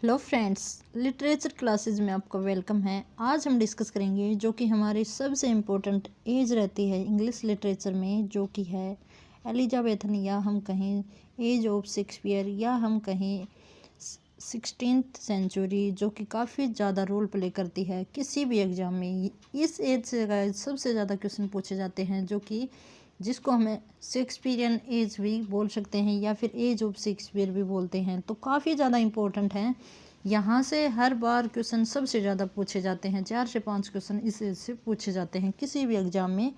Hello friends, literature classes में आपका welcome है। आज हम डिस्कस करेंगे जो कि हमारी सबसे इम्पोर्टेंट एज रहती है इंग्लिश लिटरेचर में, जो कि है एलिजाबेथन, या हम कहें एज ऑफ शेक्सपियर, या हम कहें 16th सेंचुरी, जो कि काफ़ी ज़्यादा रोल प्ले करती है किसी भी एग्ज़ाम में। इस एज से सबसे ज़्यादा क्वेश्चन पूछे जाते हैं, जो कि जिसको हमें शेक्सपियरियन एज भी बोल सकते हैं या फिर एज ऑफ शेक्सपियर भी बोलते हैं। तो काफ़ी ज़्यादा इम्पोर्टेंट है। यहाँ से हर बार क्वेश्चन सबसे ज़्यादा पूछे जाते हैं, 4 से 5 क्वेश्चन इस एज से पूछे जाते हैं किसी भी एग्ज़ाम में।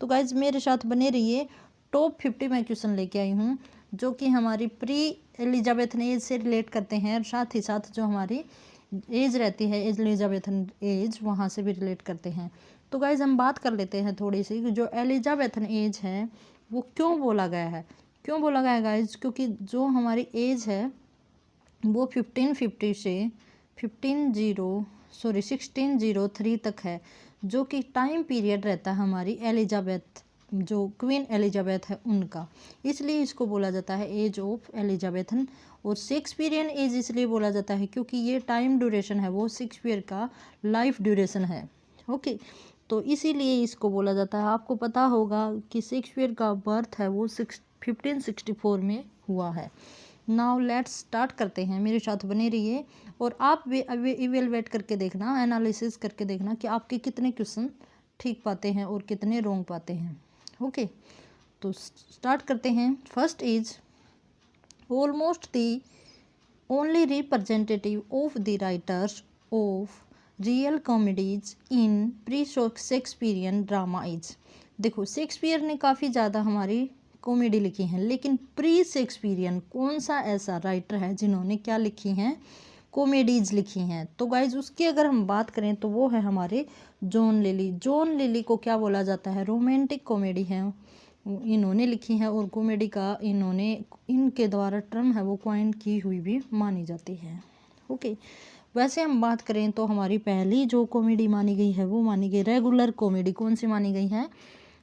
तो गाइज मेरे साथ बने रहिए। टॉप 50 में क्वेश्चन लेके आई हूँ जो कि हमारी प्री एलिजाबेथन एज से रिलेट करते हैं, और साथ ही साथ जो हमारी एज रहती है एलिजाबेथन एज, वहाँ से भी रिलेट करते हैं। तो गाइज हम बात कर लेते हैं थोड़ी सी कि जो एलिजाबेथन एज है वो क्यों बोला गया है। क्यों बोला गया है गाइज? क्योंकि जो हमारी एज है वो 1550 से 1603 तक है, जो कि टाइम पीरियड रहता है हमारी एलिजाबेथ, जो क्वीन एलिजाबेथ है उनका, इसलिए इसको बोला जाता है एज ऑफ एलिजाबेथन। और शेक्सपियरियन एज इसलिए बोला जाता है क्योंकि ये टाइम ड्यूरेशन है वो शेक्सपियर का लाइफ ड्यूरेशन है। ओके, तो इसीलिए इसको बोला जाता है। आपको पता होगा कि शेक्सपियर का बर्थ है वो 1564 में हुआ है। नाउ लेट्स स्टार्ट करते हैं, मेरे साथ बने रहिए और आप भी इवेलुएट करके देखना, एनालिसिस करके देखना कि आपके कितने क्वेश्चन ठीक पाते हैं और कितने रॉन्ग पाते हैं। ओके, तो स्टार्ट करते हैं। First is almost the only representative of the writers of real comedies in pre Shakespearean drama is. देखो, शेक्सपियर ने काफ़ी ज़्यादा हमारी कॉमेडी लिखी हैं, लेकिन प्री शेक्सपियरियन कौन सा ऐसा राइटर है जिन्होंने क्या लिखी हैं? कॉमेडीज लिखी हैं। तो गाइज उसकी अगर हम बात करें तो वो है हमारे जॉन लिली। जॉन लिली को क्या बोला जाता है? रोमांटिक कॉमेडी है इन्होंने लिखी है, और कॉमेडी का इनके द्वारा टर्म है वो कॉइन की हुई भी मानी जाती है। ओके, वैसे हम बात करें तो हमारी पहली जो कॉमेडी मानी गई है वो मानी गई रेगुलर कॉमेडी। कौन सी मानी गई है?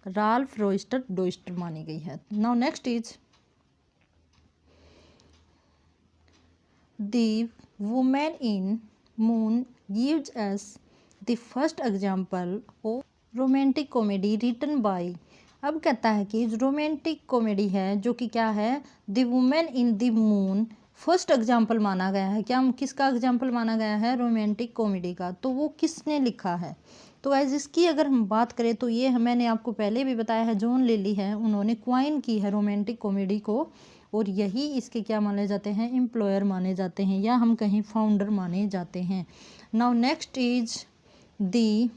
राल्फ रोइस्टर डोइस्टर मानी गई है। Now next is the women in moon gives us the first example of romantic comedy written by. अब कहता है कि रोमांटिक कॉमेडी है जो कि क्या है? The women in the moon first example माना गया है। क्या किसका एग्जाम्पल माना गया है? रोमांटिक कॉमेडी का। तो वो किसने लिखा है? तो गाइस इसकी अगर हम बात करें तो ये मैंने आपको पहले भी बताया है, जॉन लिली है, उन्होंने क्वाइन की है रोमांटिक कॉमेडी को, और यही इसके क्या माने जाते हैं? एम्प्लॉयर माने जाते हैं, या हम कहीं फाउंडर माने जाते हैं। Now next is the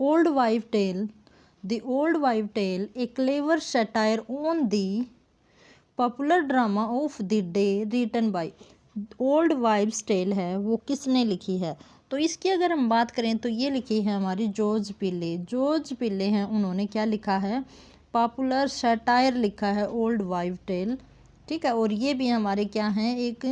old wife tale. The old wife tale a clever satire on the popular drama of the day written by. Old wife's tale है वो किसने लिखी है? तो इसकी अगर हम बात करें तो ये लिखी है हमारी जॉर्ज पिले। जॉर्ज पिले हैं, उन्होंने क्या लिखा है? पॉपुलर सटायर लिखा है ओल्ड वाइफ टेल। ठीक है, और ये भी हमारे क्या हैं? एक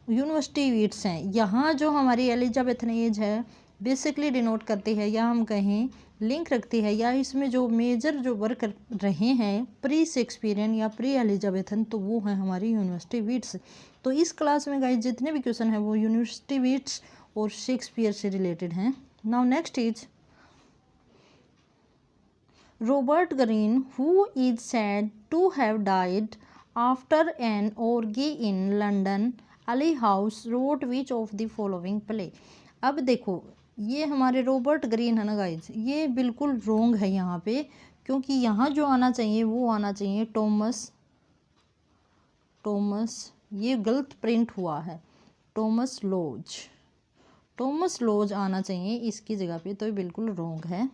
यूनिवर्सिटी वीट्स हैं। यहाँ जो हमारी एलिजाबेथन एज है बेसिकली डिनोट करती है, या हम कहें लिंक रखती है, या इसमें जो मेजर जो वर्क रहे हैं प्री शेक्सपियरियन या प्री एलिजाबेथन, तो वो है हमारी यूनिवर्सिटी वीट्स। तो इस क्लास में गाइस जितने भी क्वेश्चन हैं वो यूनिवर्सिटी वीट्स और शेक्सपियर से रिलेटेड हैं। Now next is Robert Greene, who is said to have died after an orgy in London alehouse, wrote which of the following play. अब देखो, ये हमारे रॉबर्ट ग्रीन है ना गाइज, ये बिल्कुल रॉन्ग है यहाँ पे, क्योंकि यहाँ जो आना चाहिए वो आना चाहिए टॉमस, ये गलत प्रिंट हुआ है, टॉमस लॉज आना चाहिए इसकी जगह पे, तो ये बिल्कुल रॉन्ग है।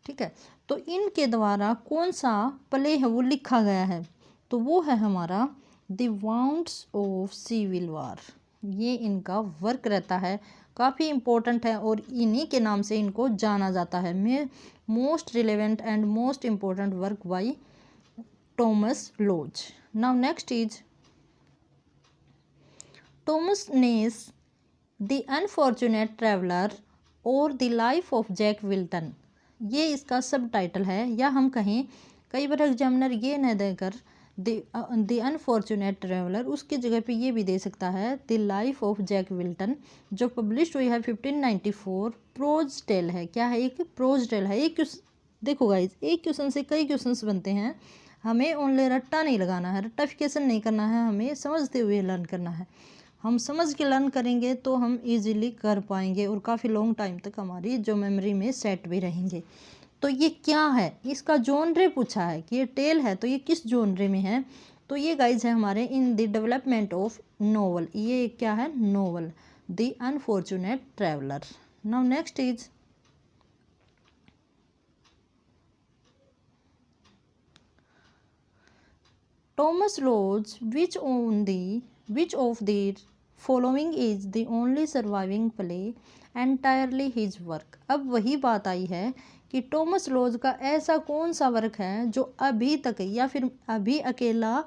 ठीक है, तो इनके द्वारा कौन सा प्ले है वो लिखा गया है? तो वो है हमारा the wounds of civil war. ये इनका वर्क रहता है, काफ़ी इम्पोर्टेंट है, और इन्हीं के नाम से इनको जाना जाता है। Most relevant and most important work by Thomas Lodge. Now next is Thomas Nashe the unfortunate traveller और the life of Jack Wilton. ये इसका सब टाइटल है, या हम कहें कई बार एग्जामिनर ये न देकर द अनफॉर्चुनेट ट्रेवलर, उसकी जगह पे ये भी दे सकता है the life of Jack Wilton, जो पब्लिश हुई है 1594, प्रोज टेल है। क्या है? एक प्रोज टेल है। देखो गाइज, एक क्वेश्चन से कई क्वेश्चंस बनते हैं, हमें ओनली रट्टा नहीं लगाना है, रट्टाफिकेशन नहीं करना है, हमें समझते हुए लर्न करना है। हम समझ के लर्न करेंगे तो हम इजीली कर पाएंगे और काफ़ी लॉन्ग टाइम तक हमारी जो मेमोरी में सेट भी रहेंगे। तो ये क्या है? इसका जॉनरे पूछा है कि ये टेल है, तो ये किस जॉनरे में है? तो ये गाइज है हमारे in the development of novel. ये क्या है? Novel, the unfortunate traveller. Now next is Thomas Lodge, which of the following is the only surviving play entirely his work? अब वही बात आई है कि टॉमस लॉज का ऐसा कौन सा वर्क है जो अभी तक या फिर अभी अकेला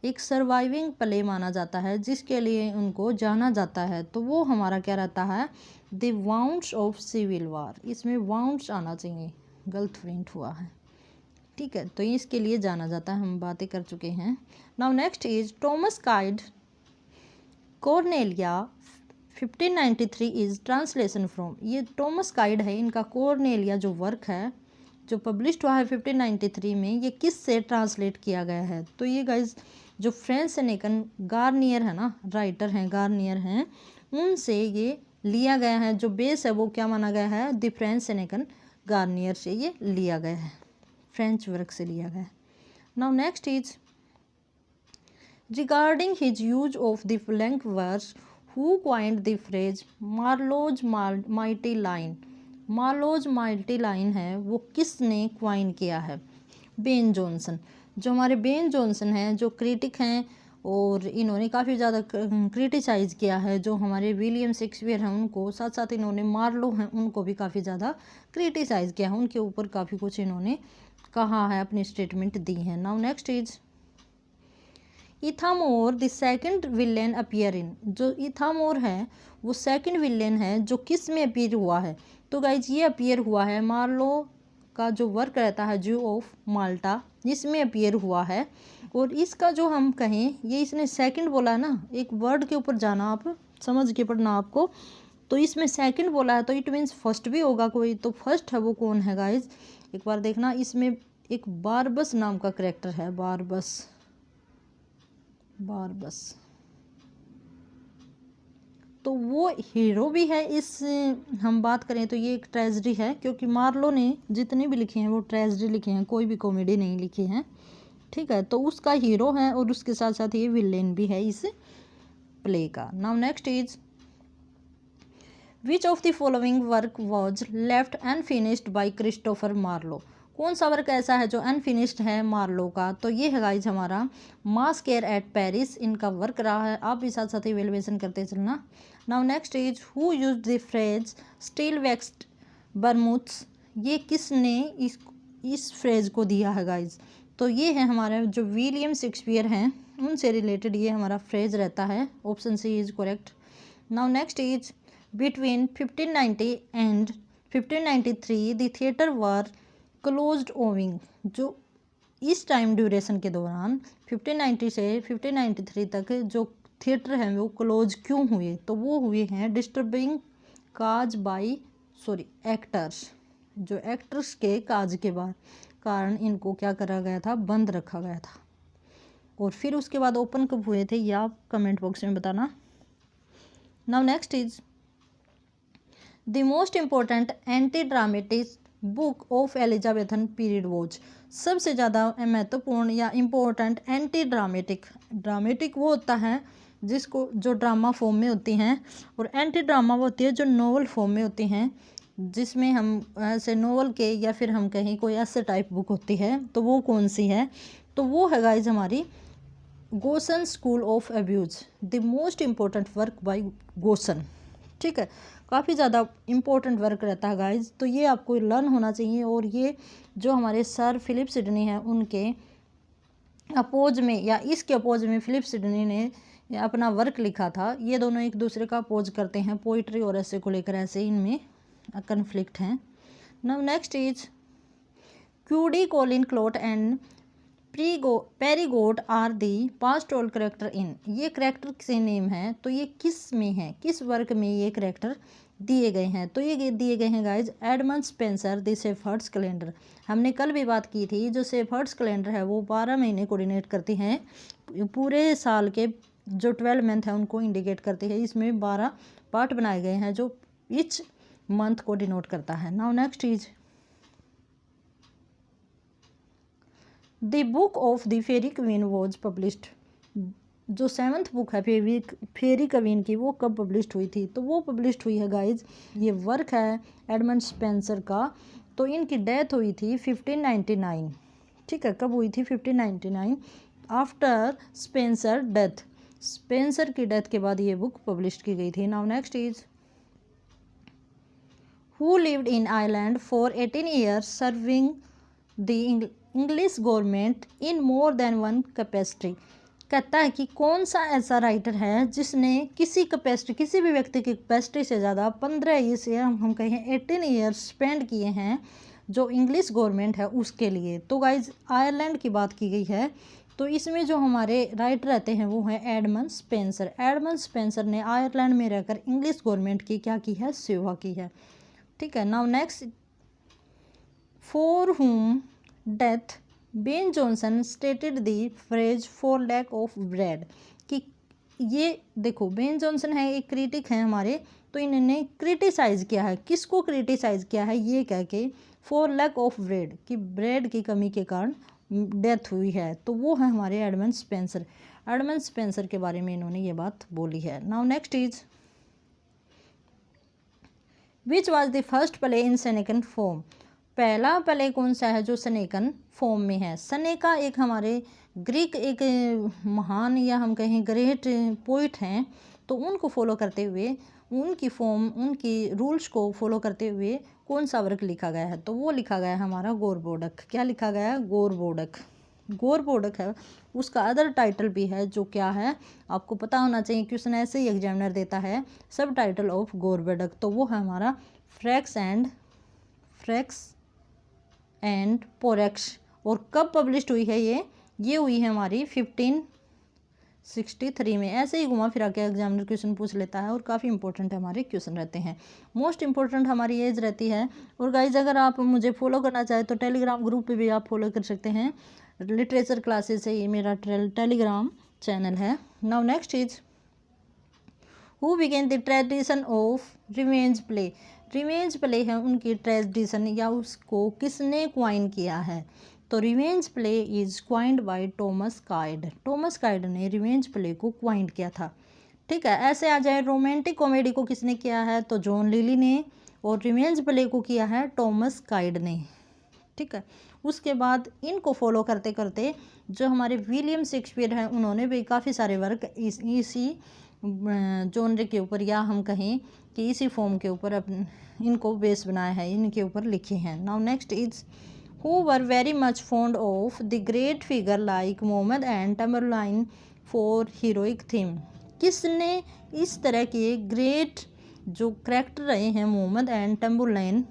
एक सर्वाइविंग प्ले माना जाता है, जिसके लिए उनको जाना जाता है। तो वो हमारा क्या रहता है? The wounds of civil war. इसमें वाउंड्स आना चाहिए, गलत प्रिंट हुआ है, ठीक है। तो इसके लिए जाना जाता है, हम बातें कर चुके हैं। Now next is Thomas Kyd Cornelia 1593 is translation from. ये टॉमस काइड है, इनका कॉर्नेलिया जो वर्क है जो पब्लिश्ड हुआ है 1593 में, ये किस से ट्रांसलेट किया गया है? तो ये गाइज जो फ्रेंच सेनेकन गार्नियर है ना, राइटर हैं गार्नियर हैं, उनसे ये लिया गया है। जो बेस है वो क्या माना गया है? द फ्रेंच सेनेकन गार्नियर से ये लिया गया है, फ्रेंच वर्क से लिया गया है। Now next is regarding his use of the blank verse, who coined the phrase Marlowe's mighty line. Marlowe's mighty line है वो किसने क्वाइन किया है? Ben Jonson. जो हमारे बेन जॉनसन हैं, जो क्रिटिक हैं, और इन्होंने काफ़ी ज़्यादा क्रिटिसाइज़ किया है जो हमारे विलियम शेक्सपियर हैं उनको, साथ साथ इन्होंने मार्लो हैं उनको भी काफ़ी ज़्यादा क्रिटिसाइज़ किया है, उनके ऊपर काफ़ी कुछ इन्होंने कहा है, अपनी स्टेटमेंट दी है। Now next is Ithamore the second villain appear in. जो इथामोर है वो सेकंड विलेन है जो किस में अपीयर हुआ है? तो गाइज ये अपीयर हुआ है मार्लो का जो वर्क रहता है ज्यू ऑफ माल्टा, इसमें अपीयर हुआ है। और इसका जो हम कहें, ये इसने सेकंड बोला है ना, एक वर्ड के ऊपर जाना, आप समझ के पढ़ना आपको। तो इसमें सेकंड बोला है तो इट मीन्स फर्स्ट भी होगा कोई, तो फर्स्ट है वो कौन है गाइज? एक बार देखना, इसमें एक बारबस नाम का कैरेक्टर है, बारबस। तो वो हीरो भी है इस, हम बात करें तो ये एक ट्रेजेडी है, क्योंकि मार्लो ने जितने भी लिखे हैं वो ट्रेजेडी लिखे हैं, कोई भी कॉमेडी नहीं लिखे हैं, ठीक है। तो उसका हीरो है और उसके साथ साथ ये विलेन भी है इस प्ले का। Now next is which of the following work was left unfinished by Christopher Marlowe. कौन सा वर्क ऐसा है जो अनफिनिश्ड है मार्लो का? तो ये है गाइज हमारा मास्केर एट पेरिस, इनका वर्क रहा है। आप भी साथ साथ इवेलुएशन करते चलना। Now next is who use the phrase still vexed Bermoothes. ये किसने इस फ्रेज को दिया है गाइज? तो ये है हमारे जो विलियम शेक्सपियर हैं उनसे रिलेटेड ये हमारा फ्रेज रहता है। Option C is correct. Now next is between 1590 and 1593 the theatre were closed owing. जो इस टाइम ड्यूरेशन के दौरान 1590 से 1593 तक जो थिएटर हैं वो क्लोज क्यों हुए? तो वो हुए हैं डिस्टर्बिंग काज बाई एक्टर्स। जो एक्टर्स के काज के बाद कारण इनको क्या करा गया था? बंद रखा गया था। और फिर उसके बाद ओपन कब हुए थे ये आप कमेंट बॉक्स में बताना। Now next is the most important anti dramatic book of Elizabethan period was. सबसे ज़्यादा महत्वपूर्ण या इम्पोर्टेंट एंटी ड्रामेटिक वो होता है जिसको जो ड्रामा फॉर्म में होती हैं, और एंटी ड्रामा वो होती है जो नोवेल फॉर्म में होती हैं, जिसमें हम ऐसे नोवेल के या फिर हम कहें कोई ऐसे टाइप बुक होती है। तो वो कौन सी है? तो वो है गाइज हमारी Gosson school of abuse, the most important work by Gosson, ठीक है। काफ़ी ज़्यादा इम्पोर्टेंट वर्क रहता है गाइज, तो ये आपको लर्न होना चाहिए। और ये जो हमारे सर फिलिप सिडनी हैं उनके अपोज में या इसके अपोज में फिलिप सिडनी ने अपना वर्क लिखा था। ये दोनों एक दूसरे का अपोज करते हैं पोइट्री और ऐसे को लेकर, ऐसे इनमें कन्फ्लिक्ट हैं। Now next is Cuddie Colin Clout and Perigot are the pastoral character in, ये करेक्टर से नेम है, तो ये किस में है, किस वर्क में ये करेक्टर दिए गए हैं, तो ये दिए गए हैं guys Edmund Spenser the shepherd's calendar. हमने कल भी बात की थी, जो शेफर्ड्स कैलेंडर है वो 12 महीने कोऑर्डिनेट करते हैं, पूरे साल के जो 12 मंथ है उनको इंडिकेट करते हैं। इसमें 12 पार्ट बनाए गए हैं जो ईच मंथ को डिनोट करता है। Now next is the book of the faerie queene was published, जो 7th बुक है फेरी क्वीन की, वो कब पब्लिश्ड हुई थी, तो वो पब्लिश्ड हुई है गाइज, ये वर्क है एडमंड स्पेंसर का, तो इनकी डेथ हुई थी 1599। ठीक है, कब हुई थी, 1599, आफ्टर स्पेंसर डेथ, स्पेंसर की डेथ के बाद ये बुक पब्लिश की गई थी। Now next is who lived in Ireland for 18 years serving the English government in more than one capacity. कहता है कि कौन सा ऐसा राइटर है जिसने किसी कैपेसिटी, किसी भी व्यक्ति की कैपेसिटी से ज़्यादा 15 ईयर्स या हम कहें 18 ईयर्स स्पेंड किए हैं जो इंग्लिश गवर्नमेंट है उसके लिए। तो गाइज आयरलैंड की बात की गई है, तो इसमें जो हमारे राइटर रहते हैं वो हैं एडमंड स्पेंसर। एडमंड स्पेंसर ने आयरलैंड में रहकर इंग्लिश गवर्नमेंट की क्या की है, सेवा की है। ठीक है, now next, for whom death Ben Jonson stated the phrase for lack of bread, कि ये देखो बेन जॉनसन है एक क्रिटिक है हमारे, तो इन्होंने क्रिटिसाइज़ किया है, किसको क्रिटिसाइज़ किया है, ये कह के फॉर लैक ऑफ ब्रेड, कि ब्रेड की कमी के कारण डेथ हुई है, तो वो है हमारे एडमंड स्पेंसर। एडमंड स्पेंसर के बारे में इन्होंने ये बात बोली है। Now next is which was the first play in Senecan form, पहला प्ले कौन सा है जो सनेकन फॉर्म में है। सनेका एक हमारे ग्रीक एक महान या हम कहें ग्रेट पोइट हैं, तो उनको फॉलो करते हुए उनकी फॉर्म, उनकी रूल्स को फॉलो करते हुए कौन सा वर्क लिखा गया है, तो वो लिखा गया है हमारा गौरबोधक। क्या लिखा गया है, गौरबोधक। गौरबोधक है, उसका अदर टाइटल भी है जो क्या है आपको पता होना चाहिए, क्वेश्चन ऐसे ही एग्जामिनर देता है, सब टाइटल ऑफ गौरबोधक, तो वो है हमारा फ्रैक्स एंड पोरेक्स। और कब पब्लिश्ड हुई है ये हुई है हमारी 1563 में। ऐसे ही घुमा फिरा के एग्जामिनर क्वेश्चन पूछ लेता है और काफ़ी इंपॉर्टेंट हमारे क्वेश्चन रहते हैं। मोस्ट इंपॉर्टेंट हमारी एज रहती है। और गाइज अगर आप मुझे फॉलो करना चाहें तो टेलीग्राम ग्रुप पे भी आप फॉलो कर सकते हैं, लिटरेचर क्लासेस है ये मेरा टेलीग्राम चैनल है। Now next is who began the tradition of revenge play, revenge play है उनकी ट्रेडिशन या उसको किसने क्वाइन किया है, तो revenge play is coined by Thomas Kyd. Thomas Kyd ने रिवेंज प्ले को क्वाइंड किया था। ठीक है, ऐसे आ जाए रोमांटिक कॉमेडी को किसने किया है, तो जॉन लिली ने, और रिवेंज प्ले को किया है टॉमस काइड ने। ठीक है, उसके बाद इनको फॉलो करते करते जो हमारे विलियम शेक्सपियर हैं उन्होंने भी काफ़ी सारे वर्क इसी जॉनर के ऊपर या हम कहें कि इसी फॉर्म के ऊपर इनको बेस बनाया है, इनके ऊपर लिखे हैं। Now next is who were very much fond of the great figure like Mohammed and Tamburlaine for heroic theme, किसने इस तरह के ग्रेट जो करेक्टर रहे हैं मोहम्मद एंड टैमरलाइन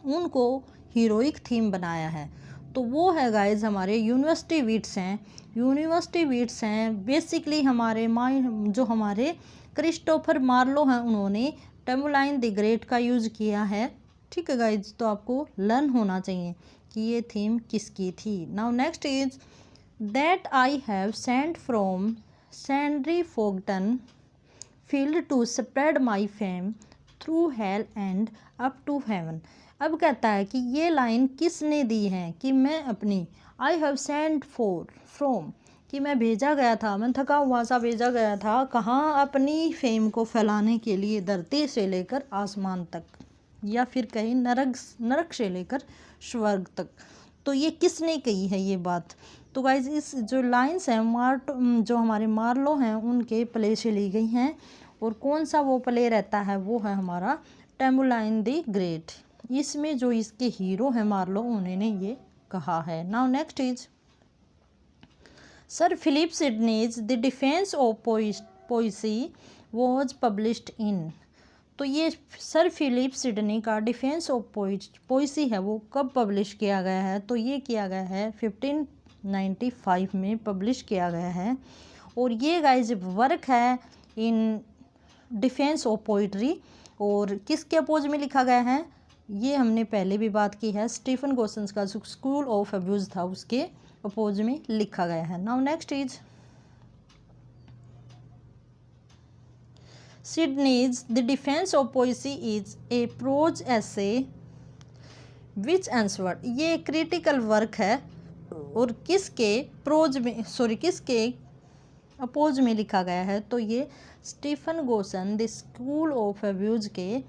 उनको हीरोइक थीम बनाया है, तो वो है गाइज हमारे यूनिवर्सिटी वीट्स हैं। यूनिवर्सिटी वीट्स हैं बेसिकली हमारे जो हमारे क्रिस्टोफर मार्लो हैं उन्होंने टैमरलाइन द ग्रेट का यूज़ किया है। ठीक है गाइज, तो आपको लर्न होना चाहिए कि ये थीम किसकी थी। Now next is that I have sent from sundry foughten field to spread my fame through hell and up to heaven. अब कहता है कि ये लाइन किसने दी है, कि मैं अपनी आई हैव सेंट फ्रॉम कि मैं भेजा गया था, मैं थका हुआ सा भेजा गया था, कहाँ, अपनी फेम को फैलाने के लिए धरती से लेकर आसमान तक, या फिर कहीं नरक से लेकर स्वर्ग तक। तो ये किसने कही है ये बात, तो गाइज इस जो लाइंस हैं जो हमारे मार्लो हैं उनके प्ले से ली गई हैं। और कौन सा वो प्ले रहता है, वो है हमारा टैमरलाइन द ग्रेट। इसमें जो इसके हीरो हैं मार्लो उन्होंने ये कहा है। Now next is sir Philip Sidney's the defence of poesy was published in, तो ये सर फिलिप सिडनी का डिफेंस ऑफ पोइसी है वो कब पब्लिश किया गया है, तो ये किया गया है 1595 में पब्लिश किया गया है। और ये गाइज वर्क है इन डिफेंस ऑफ पोइट्री। और किसके अपोज में लिखा गया है, ये हमने पहले भी बात की है, स्टीफन गोसेंस का जो स्कूल ऑफ अब्यूज़ था उसके अपोज में लिखा गया है। Now next is Sidney's the defence of poesy is a prose essay which answered. ये क्रिटिकल वर्क है और किसके प्रोज में किसके अपोज में लिखा गया है, तो ये Stephen Gosson the school of abuse के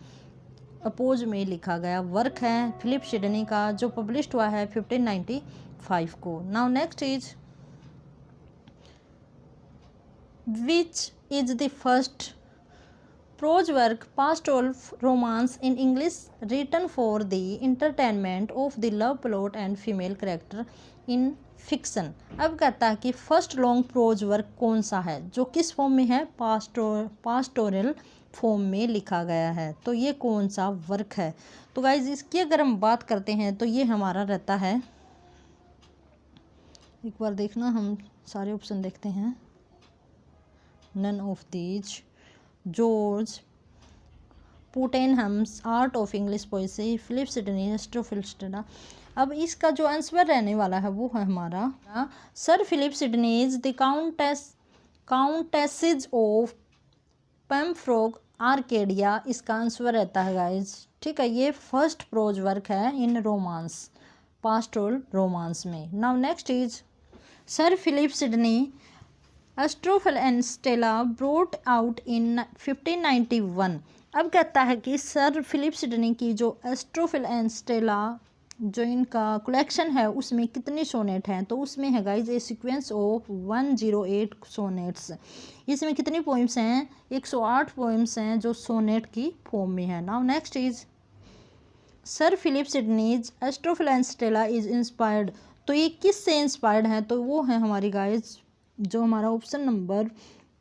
अपोज में लिखा गया वर्क है फिलिप सिडनी का, जो पब्लिश हुआ है 1595 को। Now next is which is the first prose work pastoral romance in English written for the entertainment of the love plot and female character in fiction. अब कहता है कि फर्स्ट लॉन्ग प्रोज वर्क कौन सा है जो किस फॉर्म में है, पास्टोरल फॉर्म में लिखा गया है, तो ये कौन सा वर्क है। तो गाइज इसकी अगर हम बात करते हैं तो ये हमारा रहता है, एक बार देखना हम सारे ऑप्शन देखते हैं, none of these, George Puttenham's art of English poesy, Philip Sidney, Astrophil Stella. अब इसका जो आंसर रहने वाला है वो है हमारा sir Philip Sidney's the countess's of Pembroke Arcadia, इसका आंसर रहता है गाइज। ठीक है, ये फर्स्ट प्रोज वर्क है इन रोमांस, पास्टोरल रोमांस में। Now next is sir Philip Sidney Astrophel and Stella brought out in 1591। अब कहता है कि सर फिलिप सिडनी की जो एस्ट्रोफिल एंड स्टेला जो इनका कलेक्शन है उसमें कितने सोनेट हैं, तो उसमें है guys A sequence of 108 sonnets. इसमें कितनी पोइम्स हैं, 108 पोइम्स हैं जो सोनेट की फॉर्म में है। Now next is sir Philip Sidney's Astrophil and Stella is inspired, तो ये किस से इंस्पायर्ड है, तो वो है हमारी गाइज जो हमारा ऑप्शन नंबर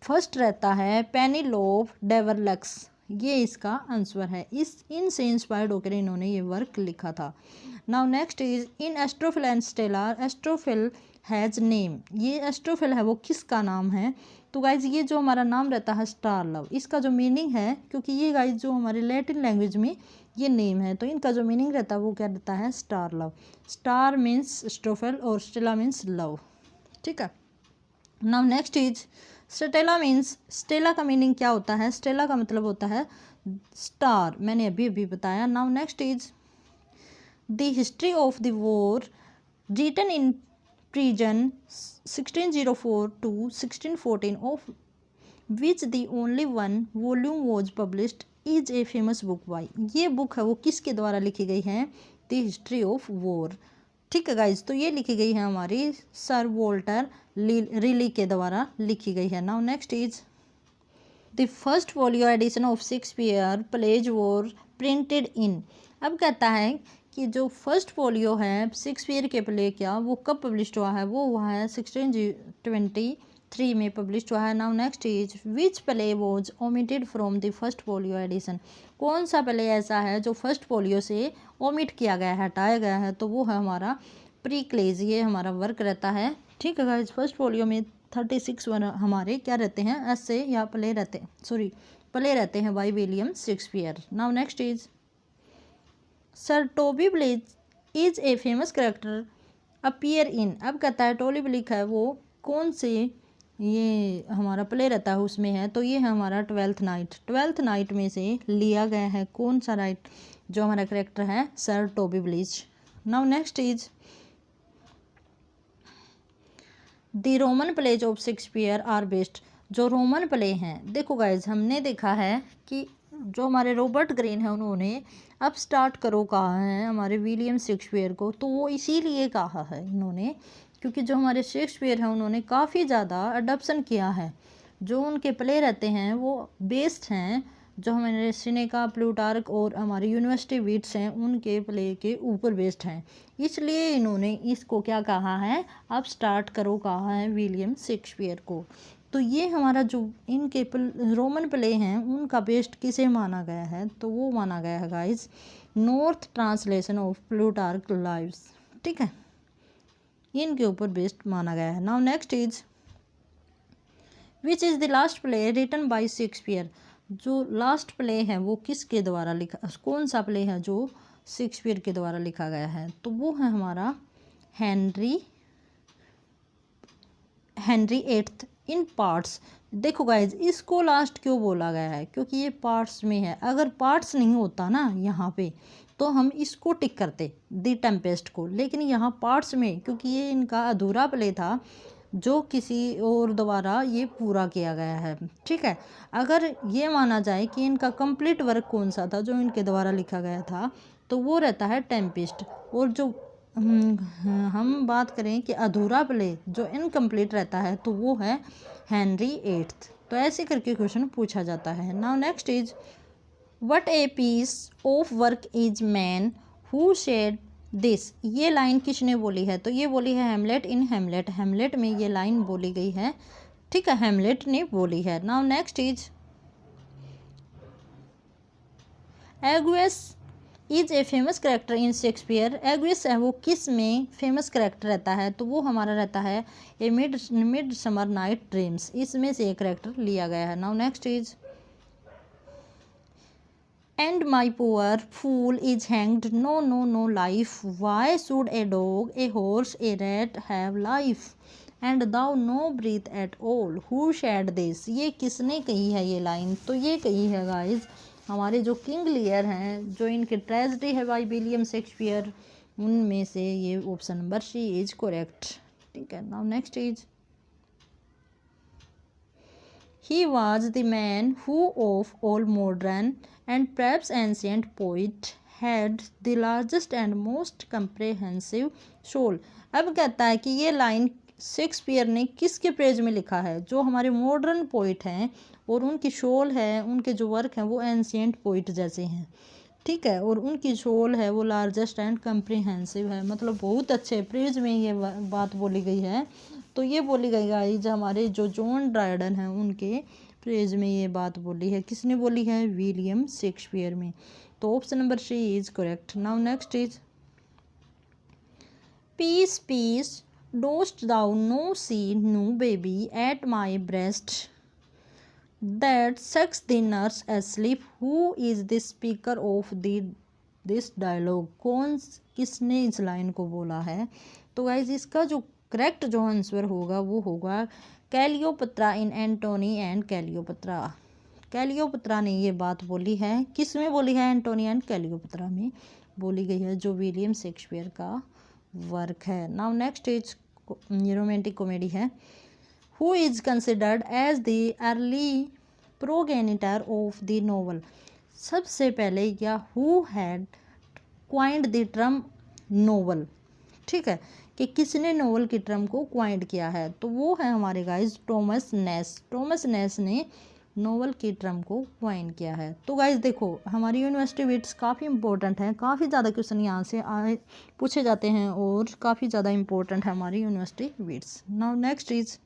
फर्स्ट रहता है पेनीलोप डेवरलक्स, ये इसका आंसर है। इनसे इंस्पायर्ड होकर इन्होंने ये वर्क लिखा था। Now next is in Astrophil and Stella Astrophil has name, ये एस्ट्रोफिल है वो किसका नाम है, तो गाइज ये जो हमारा नाम रहता है स्टार लव, इसका जो मीनिंग है, क्योंकि ये गाइज जो हमारे लैटिन लैंग्वेज में ये नेम है, तो इनका जो मीनिंग रहता है वो क्या रहता है, star love. Star means Astrophil और स्टेला मीन्स लव। ठीक है, now next is Stella means, Stella का मीनिंग क्या होता है, स्टेला का मतलब होता है स्टार, मैंने अभी अभी बताया। Now next is the history of the war written in prison 1604 to 1614 of which the only one volume was published is a famous book by, ये बुक है वो किसके द्वारा लिखी गई है, द हिस्ट्री ऑफ वॉर। ठीक है गाइज, तो ये लिखी गई है हमारी सर वॉल्टर रिली के द्वारा लिखी गई है। Now next is the first folio edition of Shakespeare plays were printed in. अब कहता है कि जो फर्स्ट फोलियो है शेक्सपियर के प्ले क्या वो कब पब्लिश हुआ है, वो हुआ है 1623 में पब्लिश हुआ है। Now next is which play was omitted from the first folio edition, कौन सा प्ले ऐसा है जो फर्स्ट फोलियो से ओमिट किया गया है, हटाया गया है, तो वो है हमारा प्रीक्लेज, ये हमारा वर्क रहता है। ठीक है गाइस, फर्स्ट फोलियो में 36 हमारे क्या रहते हैं, ऐसे या प्ले रहते हैं, प्ले रहते हैं by William Shakespeare. Now next is sir Toby Belch is a famous character appear in. अब कहता है टोबी ब्लिच है वो कौन से ये हमारा प्ले रहता है उसमें है, तो ये है हमारा ट्वेल्थ नाइट में से लिया गया है कौन सा राइट, जो हमारा कैरेक्टर है sir Toby Belch. Now next is the Roman plays of Shakespeare are based, जो रोमन प्ले हैं, देखो गाइज हमने देखा है कि जो हमारे रॉबर्ट ग्रीन है उन्होंने अब स्टार्ट करो कहा है हमारे विलियम शेक्सपियर को, तो वो इसीलिए कहा है इन्होंने क्योंकि जो हमारे शेक्सपियर हैं उन्होंने काफ़ी ज़्यादा अडॉप्शन किया है, जो उनके प्ले रहते हैं वो बेस्ड हैं जो हमारे सिनेका प्लूटार्क और हमारे यूनिवर्सिटी वीट्स हैं उनके प्ले के ऊपर बेस्ड हैं, इसलिए इन्होंने इसको क्या कहा है अब स्टार्ट करो कहा है विलियम शेक्सपियर को। तो ये हमारा जो इनके रोमन प्ले हैं उनका बेस्ट किसे माना गया है, तो वो माना गया है guys North translation of Plutarch lives. ठीक है, इनके ऊपर बेस्ड माना गया है। Now next is which is the last play written by Shakespeare. जो लास्ट प्ले है वो किसके द्वारा लिखा, कौन सा प्ले है जो शेक्सपियर के द्वारा लिखा गया है, तो वो है हमारा हेनरी एट्थ इन पार्ट्स। देखो गाइज, इसको लास्ट क्यों बोला गया है, क्योंकि ये पार्ट्स में है। अगर पार्ट्स नहीं होता ना यहाँ पे तो हम इसको टिक करते द टेम्पेस्ट को, लेकिन यहाँ पार्ट्स में क्योंकि ये इनका अधूरा प्ले था जो किसी और द्वारा ये पूरा किया गया है। ठीक है, अगर ये माना जाए कि इनका कंप्लीट वर्क कौन सा था जो इनके द्वारा लिखा गया था, तो वो रहता है टेम्पेस्ट। और जो हम बात करें कि अधूरा प्ले जो इनकम्प्लीट रहता है तो वो है हेनरी एट्थ। तो ऐसे करके क्वेश्चन पूछा जाता है। Now next is what a piece of work is man who said this. ये लाइन किसने बोली है, तो ये बोली है हेमलेट इन हेमलेट। हेमलेट में ये लाइन बोली गई है। ठीक है, हेमलेट ने बोली है। Now next is Jaques is a famous character in Shakespeare. Jaques है वो किस में फेमस करेक्टर रहता है, तो वो हमारा रहता है ए मिड समर नाइट ड्रीम्स। इसमें से एक करेक्टर लिया गया है। Now next is And my poor fool is hanged. No, no, no life. Why should a dog, a horse, a rat have life? And thou no breath at all. Who said this? ये किसने कही है ये line, तो ये कही है guys हमारे जो किंग लियर हैं, जो इनके ट्रेजेडी है बाई विलियम शेक्सपियर, उनमें से ये option number C is correct. ठीक है, now next is He was the man who of all modern and perhaps ancient poets had the largest and most comprehensive soul। अब कहता है कि ये लाइन शेक्सपियर ने किसके प्रेज में लिखा है, जो हमारे मॉडर्न पोइट हैं और उनकी शोल है, उनके जो वर्क हैं वो एंशियंट पोइट जैसे हैं। ठीक है, और उनकी शोल है वो लार्जेस्ट एंड कम्प्रीहेंसिव है, मतलब बहुत अच्छे प्रेज में ये बात बोली गई है। तो ये बोली गई गाइज हमारे जो जॉन ड्रायडन हैं उनके प्रेज में ये बात बोली है। किसने बोली है, विलियम शेक्सपियर में। तो option number C is correct. Now next is peace peace dost thou no see no baby at my breast that sucks the nurse asleep. Who is the speaker of this dialogue. किसने इस line को बोला है, तो guys इसका जो correct जो answer होगा वो होगा कैलियोपत्रा इन एंटोनी एंड कैलियोपत्रा। कैलियोपत्रा ने ये बात बोली है, किस में बोली है, एंटोनी एंड कैलियोपत्रा में बोली गई है, जो विलियम शेक्सपियर का वर्क है। Now next is romantic comedy है। Who is considered as the early progenitor of the novel. सबसे पहले या who had coined the term novel. ठीक है, कि किसने नोवेल की टर्म को क्वाइंड किया है, तो वो है हमारे guys Thomas Nash. Thomas Nash ने नोवेल की टर्म को क्वाइंड किया है। तो गाइज देखो हमारी यूनिवर्सिटी विट्स काफ़ी इंपॉर्टेंट है, काफ़ी ज़्यादा क्वेश्चन यहाँ से पूछे जाते हैं और काफ़ी ज़्यादा इंपॉर्टेंट है हमारी university wits. Now next is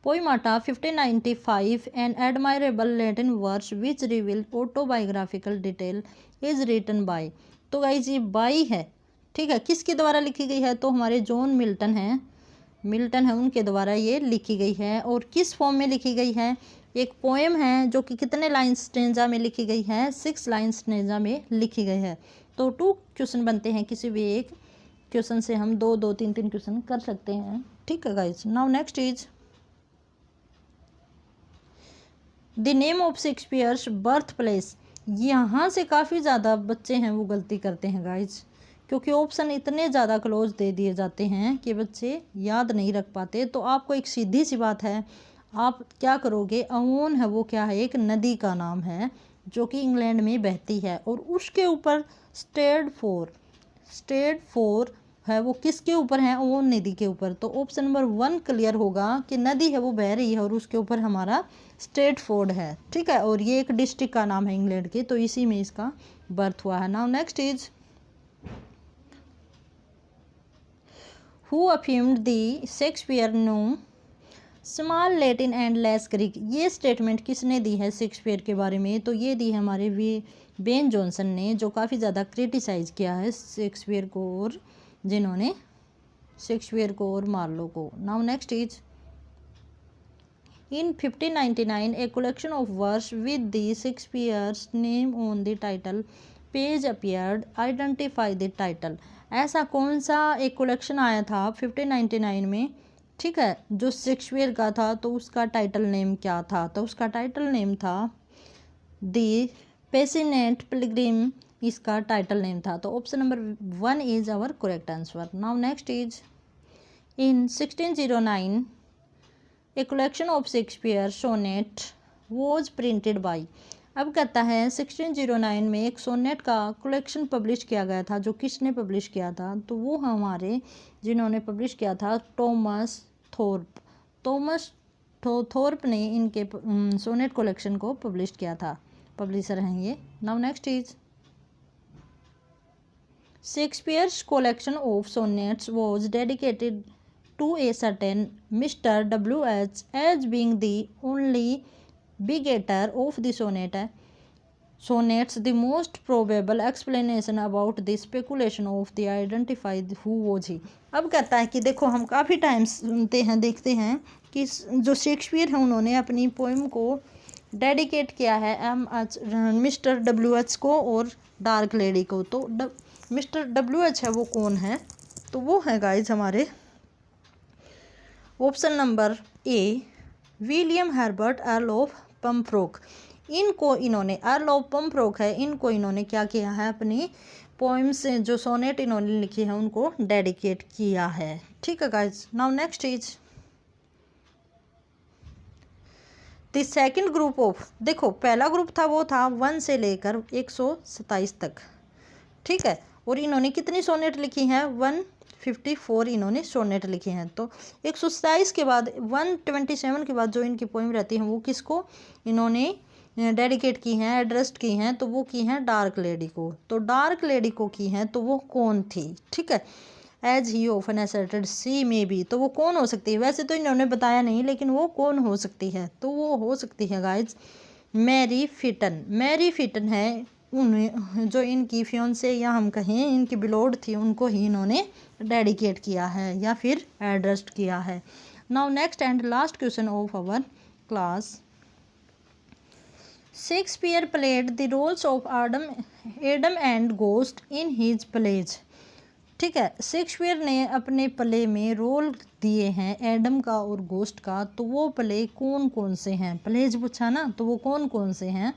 Poemata 1595 an admirable Latin verse which reveal autobiographical detail is written by. तो गाइज ये बाई है। ठीक है, किसके द्वारा लिखी गई है, तो हमारे जॉन मिल्टन है उनके द्वारा ये लिखी गई है। और किस फॉर्म में लिखी गई है, एक पोएम है जो कि कितने लाइन्स स्टेंजा में लिखी गई है, 6 लाइन्स स्टेंजा में लिखी गई है। तो 2 क्वेश्चन बनते हैं, किसी भी एक क्वेश्चन से हम 2 3 क्वेश्चन कर सकते हैं। ठीक है guys, now next is the name of Shakespeare's birth place. यहाँ से काफ़ी ज़्यादा बच्चे हैं वो गलती करते हैं गाइज, क्योंकि ऑप्शन इतने ज़्यादा क्लोज दे दिए जाते हैं कि बच्चे याद नहीं रख पाते। तो आपको एक सीधी सी बात है, आप क्या करोगे, अवोन है वो क्या है, एक नदी का नाम है जो कि इंग्लैंड में बहती है, और उसके ऊपर स्टेडफोर्ड है वो किसके ऊपर है, अवोन नदी के ऊपर। तो ऑप्शन नंबर 1 क्लियर होगा कि नदी है वो बह रही है और उसके ऊपर हमारा स्टेडफोर्ड है। ठीक है, और ये एक डिस्ट्रिक्ट का नाम है इंग्लैंड के, तो इसी में इसका बर्थ हुआ है। Now next is who affirmed the Shakespeare no small Latin and less Greek. ये स्टेटमेंट किसने दी है शेक्सपियर के बारे में, तो ये दी है हमारे बेन जॉनसन ने, जो काफ़ी ज़्यादा क्रिटिसाइज़ किया है शेक्सपियर को और जिन्होंने शेक्सपियर को और मार्लो को। Now next is In 1599, a collection of verse with the Shakespeare's name on the title page appeared. Identify the title. ऐसा कौन सा एक कलेक्शन आया था 1599 में, ठीक है, जो शेक्सपियर का था, तो उसका टाइटल नेम क्या था? तो उसका टाइटल नेम था द पैसिनेट पिलग्रिम, इसका टाइटल नेम था। तो option number 1 is our correct answer. Now next is in 1609 a collection of Shakespeare sonnet was printed by. अब कहता है 1609 में एक सोनेट का कलेक्शन पब्लिश किया गया था। जो किसने पब्लिश किया था? तो वो हमारे जिन्होंने पब्लिश किया था टॉमस थोर्प। टॉमस थोर्प ने इनके सोनेट कलेक्शन को पब्लिश किया था, पब्लिशर हैं ये। Now next is Shakespeare's collection of sonnets was dedicated to a certain Mr. W.H. as being the only begetter of the sonnets. The most probable explanation about the speculation of the identified who was he. अब कहता है कि देखो, हम काफ़ी time सुनते हैं, देखते हैं कि जो शेक्सपियर है उन्होंने अपनी पोइम को डेडिकेट किया है मिस्टर W.H. को और डार्क लेडी को। तो मिस्टर W.H. है वो कौन है? तो वो है गाइज हमारे option number A William Herbert Earl of Pembroke. इनको इन्होंने अर्ल ऑफ पम्फ्रोक है, इनको इन्होंने क्या किया है? अपनी पोइम्स जो सोनेट इन्होंने लिखी है उनको डेडिकेट किया है, ठीक है guys. Now next is the second group of, देखो पहला ग्रुप था वो था 1 से लेकर 127 तक, ठीक है, और इन्होंने कितनी सोनेट लिखी हैं? 154 इन्होंने सोनेट लिखे हैं। तो 127 के बाद 127 के बाद जो इनकी पोइम रहती है वो किसको इन्होंने डेडिकेट की हैं, एड्रेस्ड की हैं? तो वो की हैं डार्क लेडी को। तो डार्क लेडी को की हैं, तो वो कौन थी? ठीक है, as he often asserted she may be, तो वो कौन हो सकती है? वैसे तो इन्होंने बताया नहीं, लेकिन वो कौन हो सकती है? तो वो हो सकती है गाइज मैरी फिटन। मैरी फिटन है उन्हें, जो इनकी फियोंसे या हम कहें इनकी बिलोड थी, उनको ही इन्होंने डेडिकेट किया है या फिर एड्रेस्ड किया है। Now next and last question of our class. Shakespeare played the roles of Adam and ghost in his plays. ठीक है, शेक्सपियर ने अपने प्ले में रोल दिए हैं एडम का और गोस्ट का। तो वो प्ले कौन कौन से हैं? प्लेज पूछा ना, तो वो कौन कौन से हैं?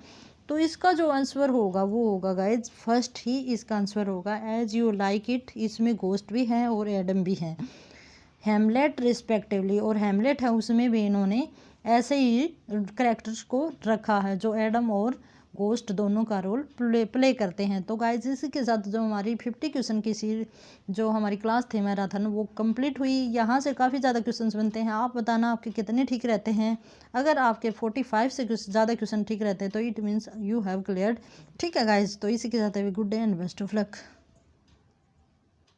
तो इसका जो आंसर होगा वो होगा गाइज फर्स्ट ही इसका आंसर होगा एज यू लाइक इट। इसमें गोस्ट भी हैं और एडम भी हैं, हैमलेट रिस्पेक्टिवली, और हैमलेट है उसमें भी इन्होंने ऐसे ही कैरेक्टर्स को रखा है जो एडम और गोस्ट दोनों का रोल प्ले करते हैं। तो गाइज इसी के साथ जो हमारी 50 क्वेश्चन की जो हमारी क्लास थी मैराथन वो कंप्लीट हुई। यहाँ से काफ़ी ज़्यादा क्वेश्चंस बनते हैं, आप बताना आपके कितने ठीक रहते हैं। अगर आपके 45 से ज़्यादा क्वेश्चन ठीक रहते हैं तो it means you have cleared. ठीक है गाइज, तो इसी के साथ good day and best of luck.